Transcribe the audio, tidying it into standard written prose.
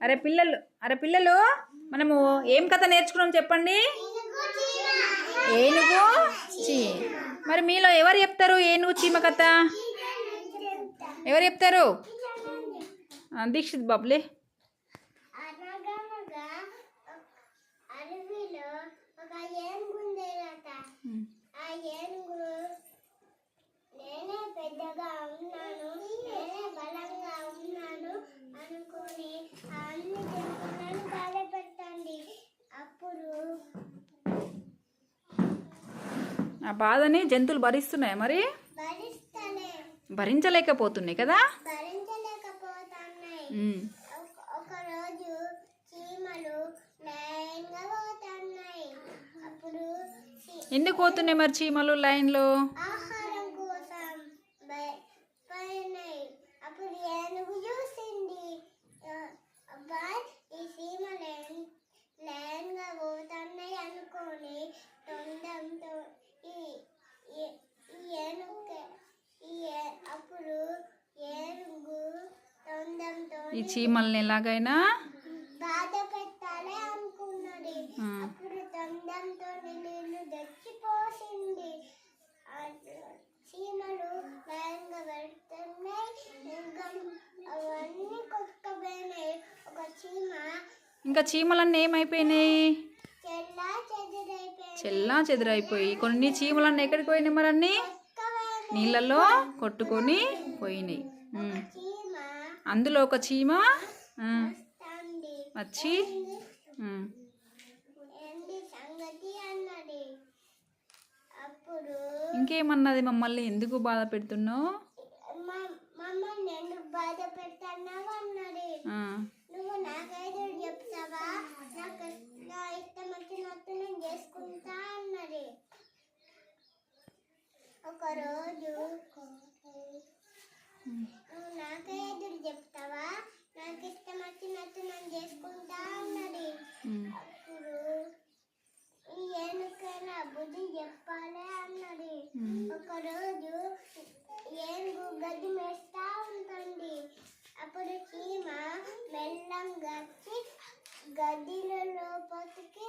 అరే పిల్లలు మనము ఏం కథ నేర్చుకున్నాం చెప్పండి. ఏనుగు చీ. మరి మీలో ఎవరు చెప్తారు ఏనుగు చీమ కథ? ఎవరు చెప్తారు? దీక్షిత్ బాబులే. అడవిలో ఒక ఏనుగు ఉండేదట. ఆ ఏనుగు నేనే పెద్దగా ఉన్నాను, నేనే బలంగా ఉన్నాను అనుకుని అన్ని జంతువులను బాధపెట్టండి. అప్పుడు ఆ బాధని జంతువులు భరిస్తున్నాయి, మరి భరించలేకపోతున్నాయి కదా. భరించలేకపోతున్నాయి. ఒకరోజు చీమలు లైన్గా పోతున్నాయి. అప్పుడు ఎందుకు పోతున్నాయి మరి చీమలు లైన్లో? ఆహారం కోసం పోయినాయి. అప్పుడు ఏనుగు చూసింది, అబ్బా ఈ చీమలు లైన్గా పోతున్నాయి అనుకొని తొండంతో అప్పుడు ఏనుగు తొండంతో ఈ చీమల్ని ఎలాగైనా బాధ పెట్టాలి అనుకున్నది. అప్పుడు తొండంతో నీళ్లు తెచ్చిపోసింది. చీమలు వేగంగా పెడుతున్నాయి, అవన్నీ కొట్టుకుపోయినాయి. ఒక చీమ ఇంకా చీమలన్నీ ఏమైపోయినాయి? చెల్లా చెదరైపోయి. కొన్ని చీమలన్నీ ఎక్కడికి పోయినాయి మరి? అన్నీ నీళ్ళల్లో కొట్టుకొని పోయినాయి. అందులో ఒక చీమ వచ్చి ఇంకేమన్నది? మమ్మల్ని ఎందుకు బాధ పెడుతున్నావు? మమ్మల్ని ఎందుకు బాధ పెడుతున్నావు అన్నది. నువ్వు నాకైతే చెప్తావా? నాకు నా ఇష్టం వచ్చినట్టు నేను చేసుకుంటా అన్నది. ఒకరోజు నువ్వు నాకే ఎదురు చెప్తావా? నాకు ఇష్టం వచ్చినట్టు నేను చేసుకుంటా అన్నది. అప్పుడు ఏనుకైనా బుద్ధి చెప్పాలి అన్నది. ఒకరోజు ఏనుగు గడ్డి మేస్తా ఉంటుంది. అప్పుడు చీమ మెల్లంగా వచ్చి గడ్డిలో లోపలికి